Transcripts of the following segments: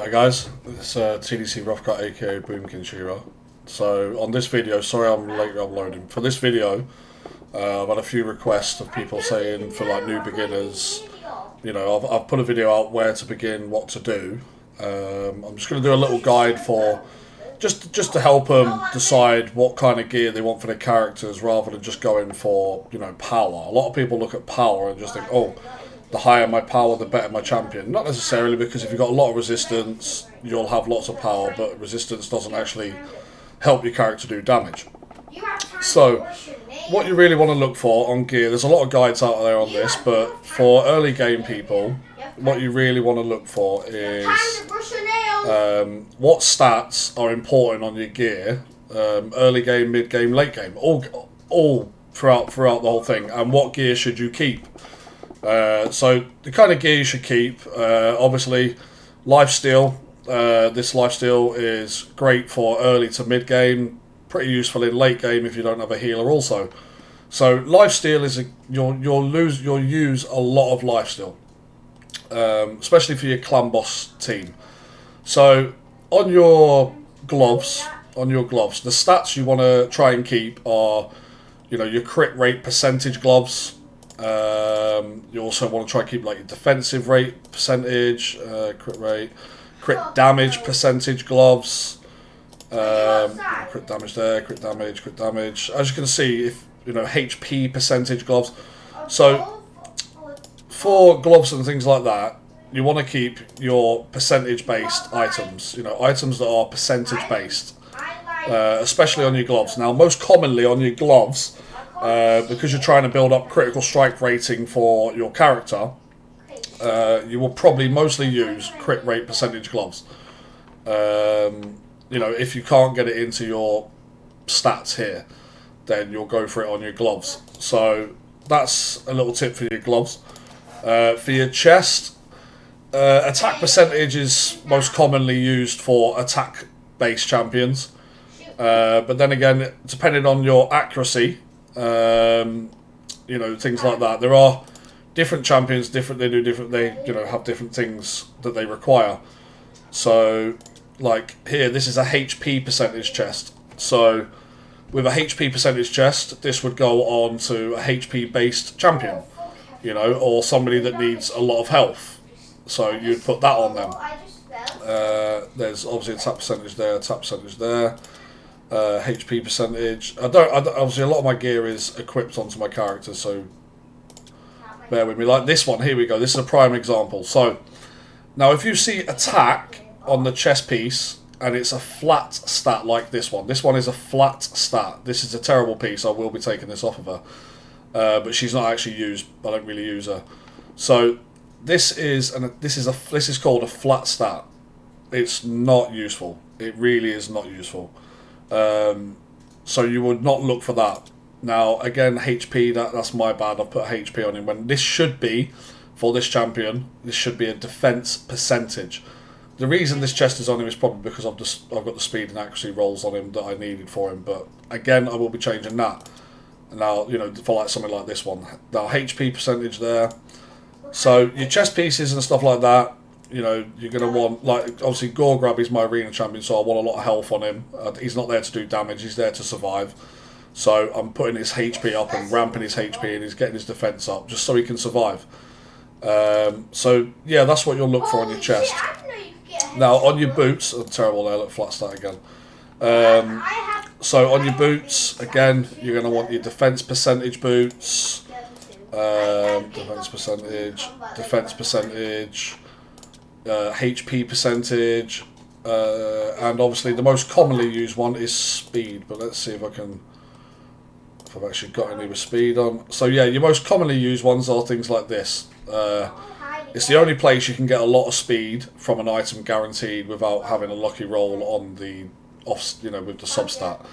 Hi guys, it's TDC Roughcut aka Boomkin Shira. So on this video, sorry I'm late uploading. For this video, I've had a few requests of people saying for like new beginners, I've put a video out where to begin, what to do. I'm just going to do a little guide for just to help them decide what kind of gear they want for their characters rather than just going for power. A lot of people look at power and just think, oh, the higher my power, the better my champion. Not necessarily, because if you've got a lot of resistance, you'll have lots of power, but resistance doesn't actually help your character do damage. So, what you really want to look for on gear, there's a lot of guides out there on this, but for early game people, what you really want to look for is what stats are important on your gear, early game, mid game, late game, all throughout the whole thing, and what gear should you keep. So the kind of gear you should keep, obviously, lifesteal. This lifesteal is great for early to mid game, pretty useful in late game if you don't have a healer also. So lifesteal is you'll use a lot of lifesteal, especially for your clan boss team. So on your gloves, the stats you want to try and keep are, your crit rate percentage gloves. You also want to try and keep like your defensive rate percentage, crit rate, crit damage percentage gloves. Crit damage there, crit damage. As you can see, if HP percentage gloves. So for gloves and things like that, you want to keep your percentage based items. Items that are percentage based, especially on your gloves. Now, most commonly on your gloves, because you're trying to build up critical strike rating for your character, you will probably mostly use crit rate percentage gloves. If you can't get it into your stats here, then you'll go for it on your gloves. So that's a little tip for your gloves. For your chest, attack percentage is most commonly used for attack based champions, but then again, depending on your accuracy, things like that. There are different champions, they have different things that they require. So, like here, this is a HP percentage chest. So, with a HP percentage chest, this would go on to a HP based champion, or somebody that needs a lot of health. So you'd put that on them. There's obviously a tap percentage there, HP percentage. Obviously a lot of my gear is equipped onto my character, so bear with me. Like this one, here we go. This is a prime example. So now if you see attack on the chest piece and it's a flat stat like this one is a flat stat. This is a terrible piece. I will be taking this off of her, but she's not actually used. I don't really use her. So this is called a flat stat. It's not useful. It really is not useful. So you would not look for that. Now again, HP, that's my bad. I've put HP on him when this should be, for this champion, this should be a defense percentage. The reason this chest is on him is probably because I've got the speed and accuracy rolls on him that I needed for him. But again, I will be changing that. Now, for like something like this one. Now HP percentage there. So your chest pieces and stuff like that, you're going to want, like, obviously Gorgrab is my arena champion, so I want a lot of health on him. He's not there to do damage, he's there to survive. So I'm putting his HP up and ramping his HP, and he's getting his defense up just so he can survive. So yeah, that's what you'll look for on your chest. Now on your boots, terrible there, look, flat stat again. So on your boots, again, you're going to want your defense percentage boots. Defense percentage, HP percentage, and obviously the most commonly used one is speed. But let's see if I've actually got any with speed on. So yeah, your most commonly used ones are things like this. It's the only place you can get a lot of speed from an item guaranteed without having a lucky roll on the with the substat.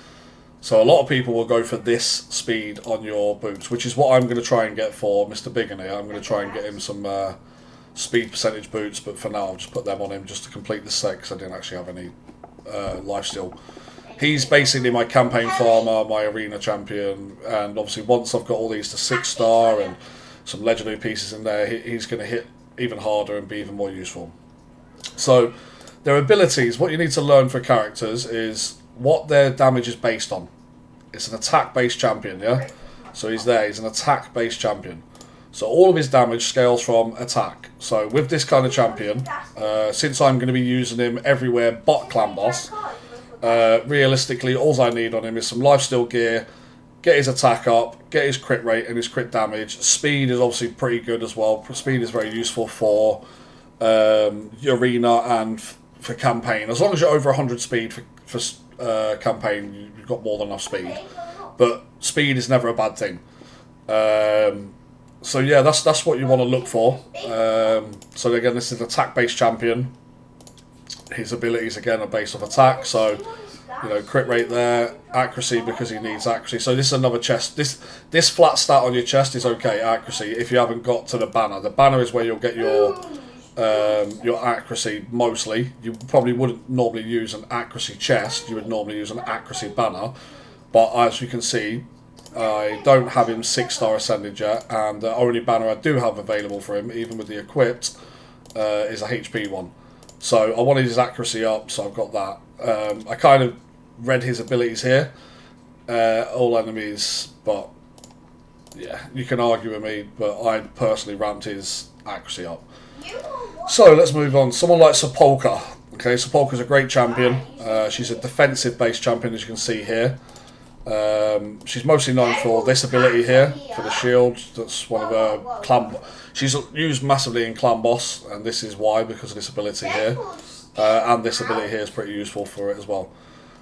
So a lot of people will go for this speed on your boots, which is what I'm going to try and get for Mr. Biggin here. I'm going to try and get him some speed percentage boots, but for now I'll just put them on him just to complete the set because I didn't actually have any lifesteal. He's basically my campaign farmer, my arena champion, and obviously once I've got all these to 6-star and some legendary pieces in there, he's going to hit even harder and be even more useful. So their abilities, what you need to learn for characters is what their damage is based on. It's an attack-based champion, yeah? So he's there, he's an attack-based champion. So all of his damage scales from attack. So with this kind of champion, since I'm going to be using him everywhere but Clan Boss, realistically all I need on him is some lifesteal gear, get his attack up, get his crit rate and his crit damage. Speed is obviously pretty good as well. Speed is very useful for arena and for campaign. As long as you're over 100 speed for campaign, you've got more than enough speed. But speed is never a bad thing. So yeah, that's what you want to look for. So again, this is an attack-based champion. His abilities again are based off attack. So you know, crit rate there, accuracy because he needs accuracy. So this is another chest. This flat stat on your chest is okay, accuracy, if you haven't got to the banner. The banner is where you'll get your accuracy mostly. You probably wouldn't normally use an accuracy chest. You would normally use an accuracy banner. But as you can see, I don't have him 6-star ascended yet, and the only banner I do have available for him, even with the equipped, is a HP one. So I wanted his accuracy up, so I've got that. I kind of read his abilities here, all enemies, but yeah, you can argue with me, but I personally ramped his accuracy up. So let's move on. Someone like Sepulka. Okay, Sepulka's a great champion. She's a defensive-based champion, as you can see here. She's mostly known for this ability here, for the shield. That's one of her clan. She's used massively in Clan Boss, and this is why, because of this ability here. And this ability here is pretty useful for it as well.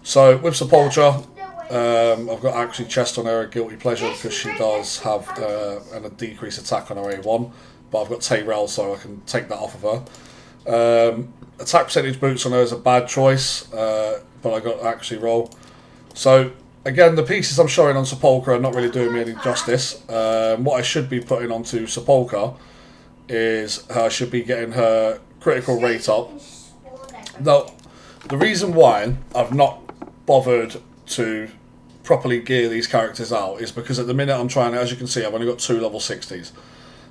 So with Sepultura, I've got actually chest on her, a guilty pleasure, because she does have a decreased attack on her A1. But I've got Tyrell, so I can take that off of her. Attack percentage boots on her is a bad choice, but I got actually roll. So again, the pieces I'm showing on Sepulka are not really doing me any justice. What I should be putting onto Sepulka is I should be getting her critical rate up. Now, the reason why I've not bothered to properly gear these characters out is because at the minute I'm trying, as you can see, I've only got 2 level 60s.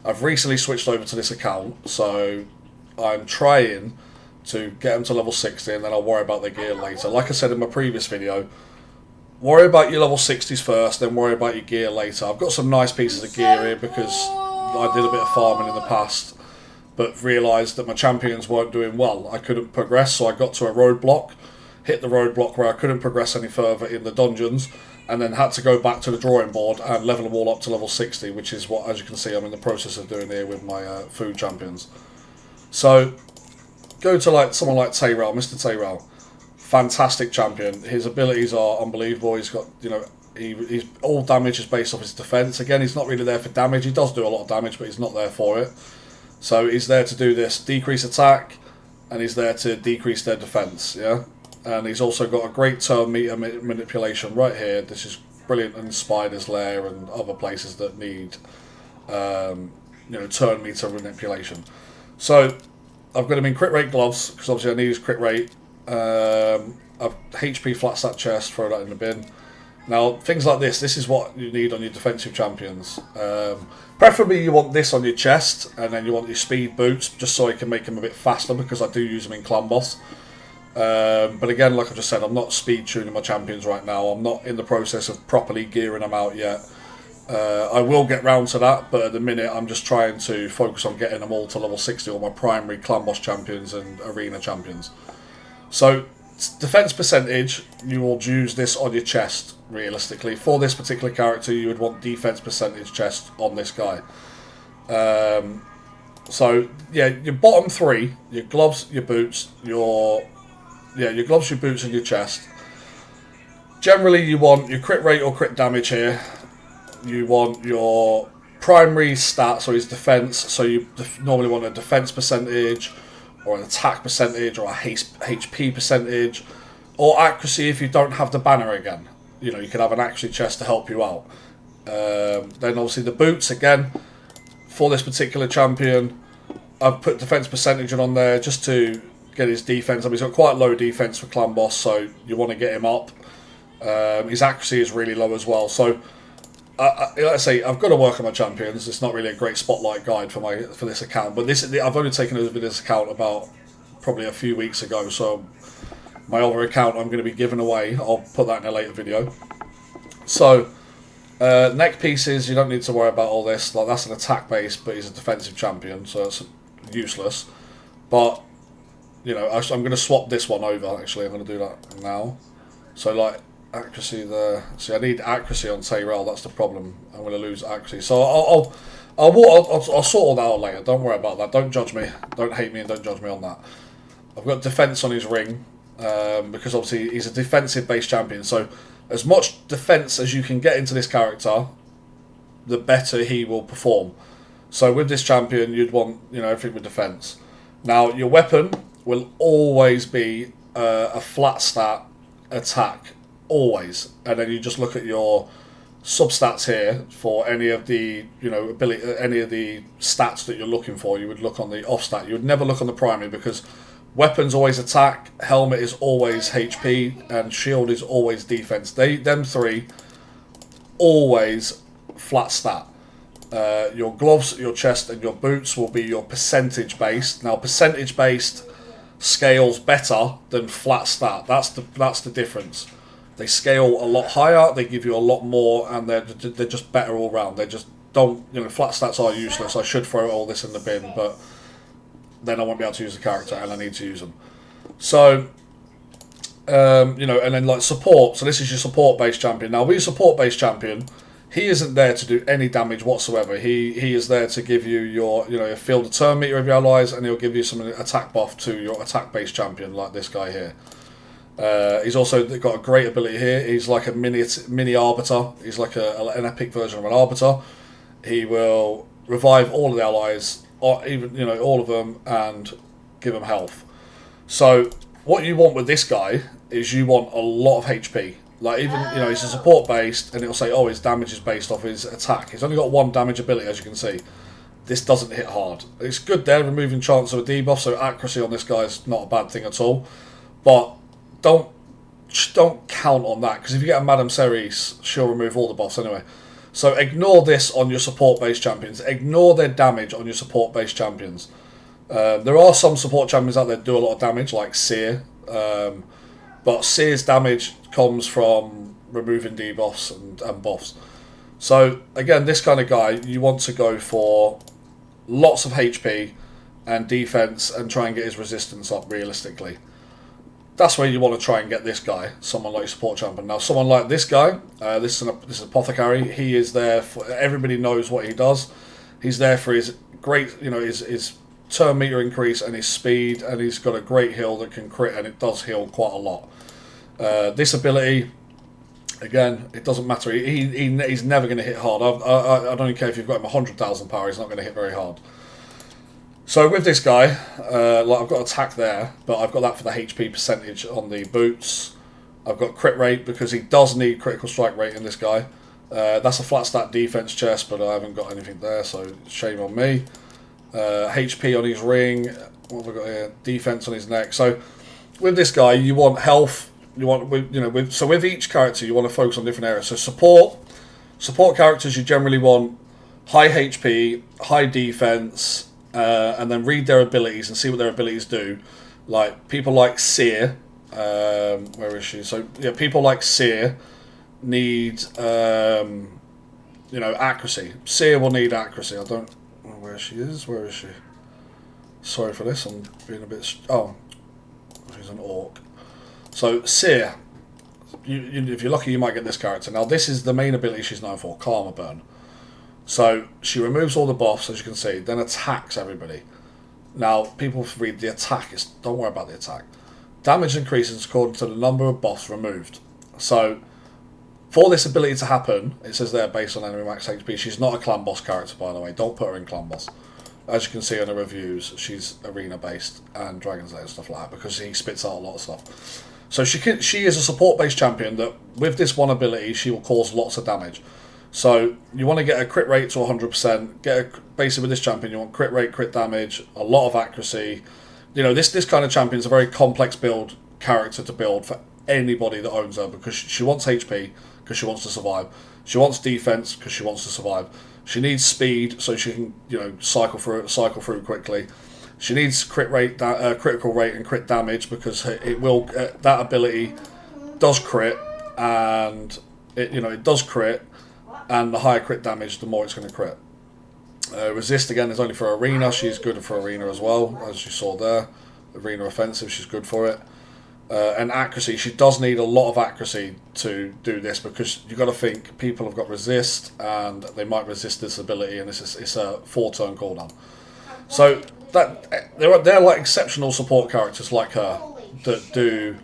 I've recently switched over to this account, so I'm trying to get them to level 60 and then I'll worry about their gear later. Like I said in my previous video, worry about your level 60s first, then worry about your gear later. I've got some nice pieces of gear here because I did a bit of farming in the past, but realised that my champions weren't doing well. I couldn't progress, so I got to a roadblock, hit the roadblock where I couldn't progress any further in the dungeons, and then had to go back to the drawing board and level them all up to level 60, which is what, as you can see, I'm in the process of doing here with my food champions. So, go to like someone like Tyrell, Mr. Tyrell. Fantastic champion. His abilities are unbelievable. He's got, you know, he's all damage is based off his defense. Again, he's not really there for damage. He does do a lot of damage, but he's not there for it. So he's there to do this decrease attack, and he's there to decrease their defense. Yeah, and he's also got a great turn meter manipulation right here. This is brilliant in Spider's Lair and other places that need, you know, turn meter manipulation. So I've got him in crit rate gloves because obviously I need his crit rate. I've HP flat stat chest, throw that in the bin. Now, things like this is what you need on your defensive champions. Preferably you want this on your chest, and then you want your speed boots, just so I can make them a bit faster, because I do use them in Clan Boss. But again, like I just said, I'm not speed tuning my champions right now. I'm not in the process of properly gearing them out yet. I will get round to that, but at the minute I'm just trying to focus on getting them all to level 60, all my primary Clan Boss champions and arena champions. So, defense percentage, you will use this on your chest, realistically. For this particular character, you would want defense percentage chest on this guy. So, yeah, your bottom 3, your gloves, your boots, your gloves, your boots, and your chest. Generally, you want your crit rate or crit damage here. You want your primary stats, so his defense. So you normally want a defense percentage, or an attack percentage, or a HP percentage, or accuracy if you don't have the banner again. You know, you could have an accuracy chest to help you out. Then obviously the boots, again, for this particular champion, I've put defense percentage on there just to get his defense. I mean, he's got quite low defense for Clan Boss, so you want to get him up. His accuracy is really low as well, so like I say, I've got to work on my champions. It's not really a great spotlight guide for this account, but I've only taken over this account about probably a few weeks ago. So my other account I'm going to be giving away. I'll put that in a later video. So neck pieces, you don't need to worry about all this. Like, that's an attack base, but he's a defensive champion, so it's useless. But you know, I'm going to swap this one over. Actually, I'm going to do that now. So like accuracy there. See, I need accuracy on Tyrell. That's the problem. I'm going to lose accuracy. So I'll sort all that out later. Don't worry about that. Don't judge me. Don't hate me and don't judge me on that. I've got defense on his ring because obviously he's a defensive base champion. So as much defense as you can get into this character, the better he will perform. So with this champion, you'd want, you know, everything with defense. Now your weapon will always be a flat stat attack, always, and then you just look at your substats here for any of the, you know, any of the stats that you're looking for. You would look on the off stat. You would never look on the primary, because weapon's always attack, helmet is always HP, and shield is always defense. Them three always flat stat. Your gloves, your chest, and your boots will be your percentage based. Now, percentage based scales better than flat stat. That's the difference. They scale a lot higher. They give you a lot more, and they're just better all round. They just don't, you know, flat stats are useless. I should throw all this in the bin, but then I won't be able to use the character, and I need to use them. So, you know, and then like support. So this is your support based champion. Now, with your support based champion, he isn't there to do any damage whatsoever. He is there to give you your, you know, field the turn meter of your allies, and he'll give you some attack buff to your attack based champion, like this guy here. He's also got a great ability here. He's like a mini arbiter. He's like an epic version of an arbiter. He will revive all of the allies, or even, you know, all of them, and give them health. So what you want with this guy is you want a lot of HP. Like, even, you know, he's a support based, and it'll say, oh, his damage is based off his attack. He's only got one damage ability, as you can see. This doesn't hit hard. It's good there, removing chance of a debuff, so accuracy on this guy is not a bad thing at all. But don't count on that, because if you get a Madame Ceres, she'll remove all the buffs anyway. So ignore this on your support based champions. Ignore their damage on your support based champions. There are some support champions out there that do a lot of damage, like Seer. But Seer's damage comes from removing debuffs and buffs. So again, this kind of guy, you want to go for lots of HP and defense, and try and get his resistance up realistically. That's where you want to try and get this guy, someone like your support champion. Now, someone like this guy, this is Apothecary. He is there for, everybody knows what he does. He's there for his great, you know, his turn meter increase and his speed, and he's got a great heal that can crit, and it does heal quite a lot. This ability, again, it doesn't matter. He's never going to hit hard. I don't even care if you've got him 100,000 power. He's not going to hit very hard. So with this guy, like, I've got attack there, but I've got that for the HP percentage on the boots. I've got crit rate because he does need critical strike rate in this guy. That's a flat stat defense chest, but I haven't got anything there, so shame on me. HP on his ring. What have I got here? Defense on his neck. So with this guy, you want health. You want, you know, with each character, you want to focus on different areas. So support characters, you generally want high HP, high defense. And then read their abilities and see what their abilities do. Like people like Seer, where is she? So yeah, people like Seer need, you know, accuracy. Seer will need accuracy. I don't know where she is. Where is she? Sorry for this. I'm being a bit. Oh, she's an orc. So Seer, if you're lucky, you might get this character. Now this is the main ability she's known for, Karma Burn. So she removes all the buffs, as you can see, then attacks everybody. Now, people read the attack. Don't worry about the attack. Damage increases according to the number of buffs removed. So, for this ability to happen, it says there based on enemy max HP. She's not a clan boss character, by the way. Don't put her in clan boss. As you can see on the reviews, she's arena based and Dragon's Lair and stuff like that, because he spits out a lot of stuff. So she is a support based champion that, with this one ability, she will cause lots of damage. So you want to get a crit rate to 100%. Basically with this champion, you want crit rate, crit damage, a lot of accuracy. You know, this kind of champion is a very complex build character to build for anybody that owns her, because she wants HP because she wants to survive. She wants defense because she wants to survive. She needs speed so she can, you know, cycle through quickly. She needs crit rate, critical rate, and crit damage because it will. That ability does crit, and it does crit, and the higher crit damage, the more it's going to crit. Resist again is only for arena. She's good for arena as well, as you saw there. Arena offensive, she's good for it. And accuracy, she does need a lot of accuracy to do this because you've got to think people have got resist and they might resist this ability, and it's a 4-turn cooldown. So that they're like exceptional support characters like her that do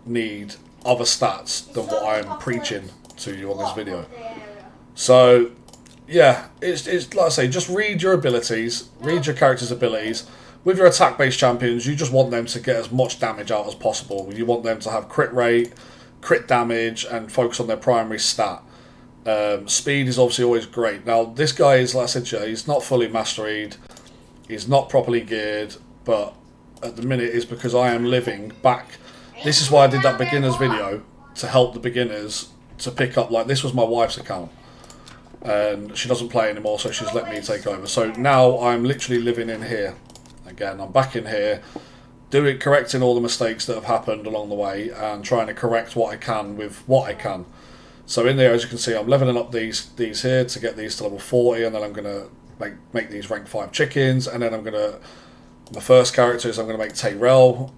need other stats than what I'm preaching to you on this video. So yeah, it's like I say, just read your abilities, read your character's abilities. With your attack-based champions, you just want them to get as much damage out as possible. You want them to have crit rate, crit damage, and focus on their primary stat. Speed is obviously always great. Now, this guy is, like I said to you, he's not fully masteried. He's not properly geared, but at the minute is because I am living back. This is why I did that beginners video, to help the beginners to pick up. Like, this was my wife's account, and she doesn't play anymore, so she's let me take over. So now I'm literally living in here. Again, I'm back in here, correcting all the mistakes that have happened along the way and trying to correct what I can with what I can. So in there, as you can see, I'm leveling up these here to get these to level 40, and then I'm going to make these rank 5 chickens, and then my first character is I'm going to make Tyrell.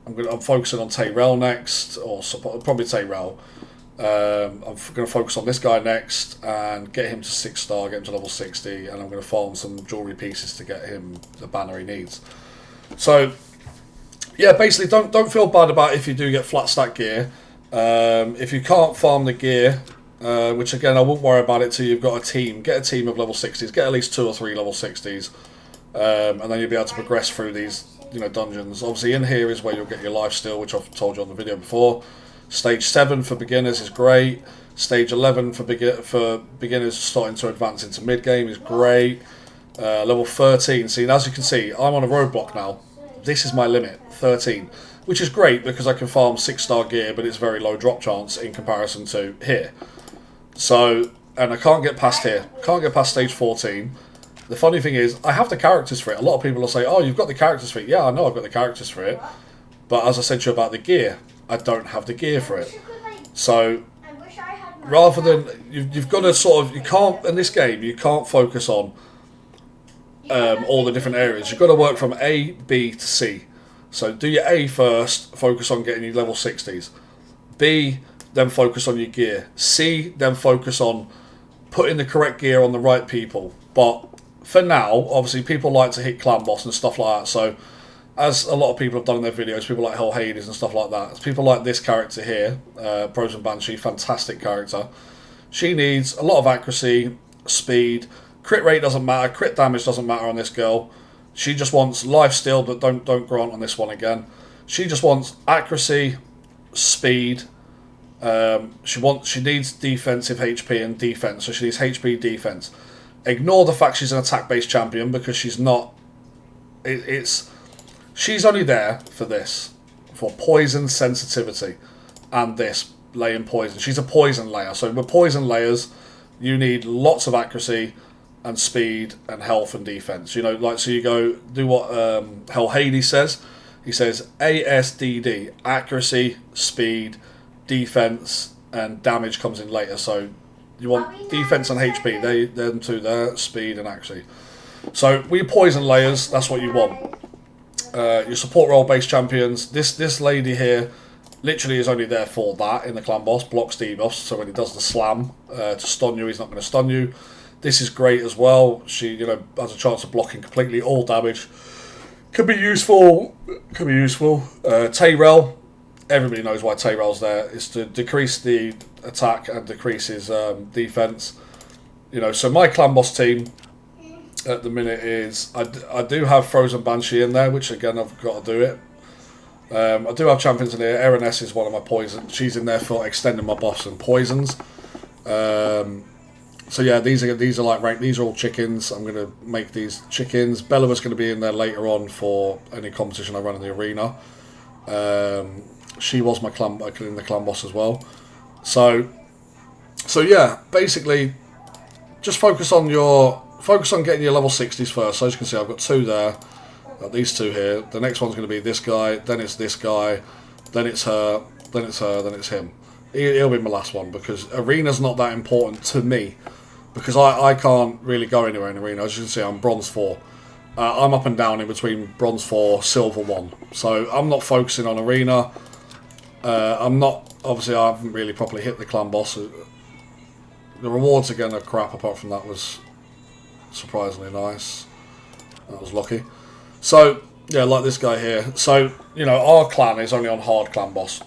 I'm focusing on Tyrell next, or probably Tyrell. I'm going to focus on this guy next and get him to 6-star, get him to level 60, and I'm going to farm some jewellery pieces to get him the banner he needs. So, yeah, basically don't feel bad about if you do get flat stack gear. If you can't farm the gear, which again I won't worry about it till you've got a team. Get a team of level 60s, get at least 2 or 3 level 60s, and then you'll be able to progress through these dungeons. Obviously in here is where you'll get your life steal, which I've told you on the video before. Stage 7 for beginners is great. Stage 11 for beginners starting to advance into mid-game is great. Level 13, see, as you can see, I'm on a roadblock now. This is my limit, 13. Which is great because I can farm 6-star gear, but it's very low drop chance in comparison to here. So, and I can't get past here. Can't get past stage 14. The funny thing is, I have the characters for it. A lot of people will say, oh, you've got the characters for it. Yeah, I know I've got the characters for it. But as I said to you about the gear, I don't have the gear for it. So rather than you've got to you can't in this game you can't focus on all the different areas. You've got to work from A, B to C. So do your A first, focus on getting your level 60s. B, then focus on your gear. C, then focus on putting the correct gear on the right people. But for now, obviously people like to hit clan boss and stuff like that. So as a lot of people have done in their videos, people like Hell Hades and stuff like that. People like this character here, Frozen Banshee, fantastic character. She needs a lot of accuracy, speed, crit rate doesn't matter, crit damage doesn't matter on this girl. She just wants life steal, but don't grant on this one again. She just wants accuracy, speed. She needs defensive HP and defense, so she needs HP defense. Ignore the fact she's an attack-based champion because she's not. She's only there for this, for poison sensitivity, and this laying poison. She's a poison layer, so with poison layers, you need lots of accuracy and speed and health and defense. So you go do what Hell Hades says. He says ASDD, accuracy, speed, defense, and damage comes in later. So you want defense and HP. Them two there, speed and accuracy. So with poison layers, that's what you want. Your support role based champions. This lady here literally is only there for that in the clan boss. Blocks debuffs, so when he does the slam to stun you, he's not going to stun you. This is great as well. She has a chance of blocking completely all damage. Could be useful. Tyrell. Everybody knows why Tyrell's there. It's to decrease the attack and decrease his defense. So my clan boss team at the minute is I do have Frozen Banshee in there, which again I've got to do it. I do have champions in here. Erin S is one of my poisons. She's in there for extending my buffs and poisons. So yeah, these are like ranked. These are all chickens. I'm going to make these chickens. Bella's going to be in there later on for any competition I run in the arena. She was my clan in the clan boss as well. So yeah, basically, just focus on your focus on getting your level 60s first. So as you can see, I've got 2 there. Got these 2 here. The next one's going to be this guy, then it's this guy, then it's her, then it's her, then it's him. He'll be my last one because arena's not that important to me because I can't really go anywhere in arena. As you can see, I'm bronze 4. I'm up and down in between bronze 4, silver 1. So I'm not focusing on arena. I'm not, obviously I haven't really properly hit the clan boss. The rewards again are crap, apart from that was surprisingly nice. That was lucky. So, yeah, like this guy here. So, you know, our clan is only on hard clan boss.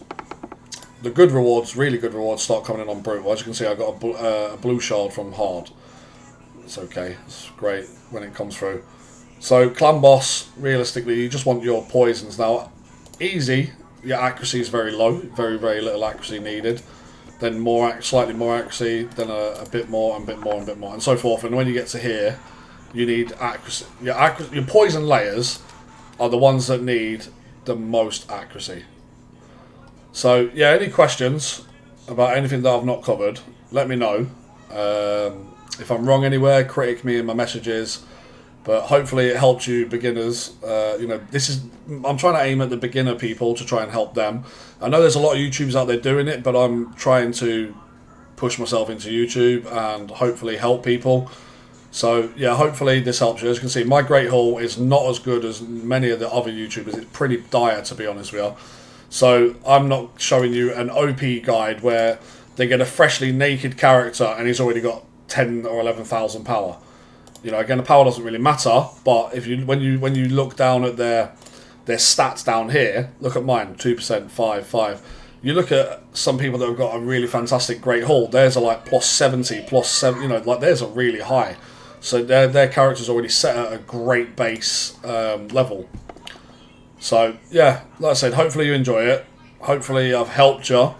The good rewards, really good rewards, start coming in on brutal. As you can see, I got a blue shard from hard. It's okay. It's great when it comes through. So, clan boss, realistically, you just want your poisons. Now, easy, your accuracy is very low. Very, very little accuracy needed. Then slightly more accuracy, then a bit more, and a bit more, and a bit more, and so forth. And when you get to here, you need accuracy. Your poison layers are the ones that need the most accuracy. So, yeah, any questions about anything that I've not covered, let me know. If I'm wrong anywhere, critic me in my messages. But hopefully it helps you beginners. You know, I'm trying to aim at the beginner people to try and help them. I know there's a lot of YouTubers out there doing it, but I'm trying to push myself into YouTube and hopefully help people. So, yeah, hopefully this helps you. As you can see, my Great Hall is not as good as many of the other YouTubers. It's pretty dire, to be honest with you. So, I'm not showing you an OP guide where they get a freshly naked character and he's already got 10 or 11,000 power. You know, again, the power doesn't really matter, but if you when you look down at their stats down here, look at mine, 2%, 5. You look at some people that have got a really fantastic Great Hall, theirs are like plus 70, plus 7, you know, like theirs are really high. So their character's already set at a great base level. So, yeah, like I said, hopefully you enjoy it. Hopefully I've helped you.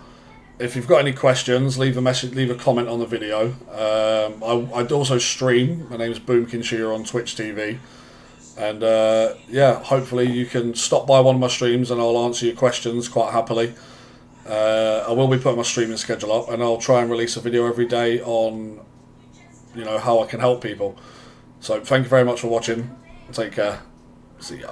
If you've got any questions, leave a comment on the video. I also stream. My name is Boomkinshire on Twitch TV. And, yeah, hopefully you can stop by one of my streams and I'll answer your questions quite happily. I will be putting my streaming schedule up and I'll try and release a video every day on, you know, how I can help people. So thank you very much for watching. Take care. See ya.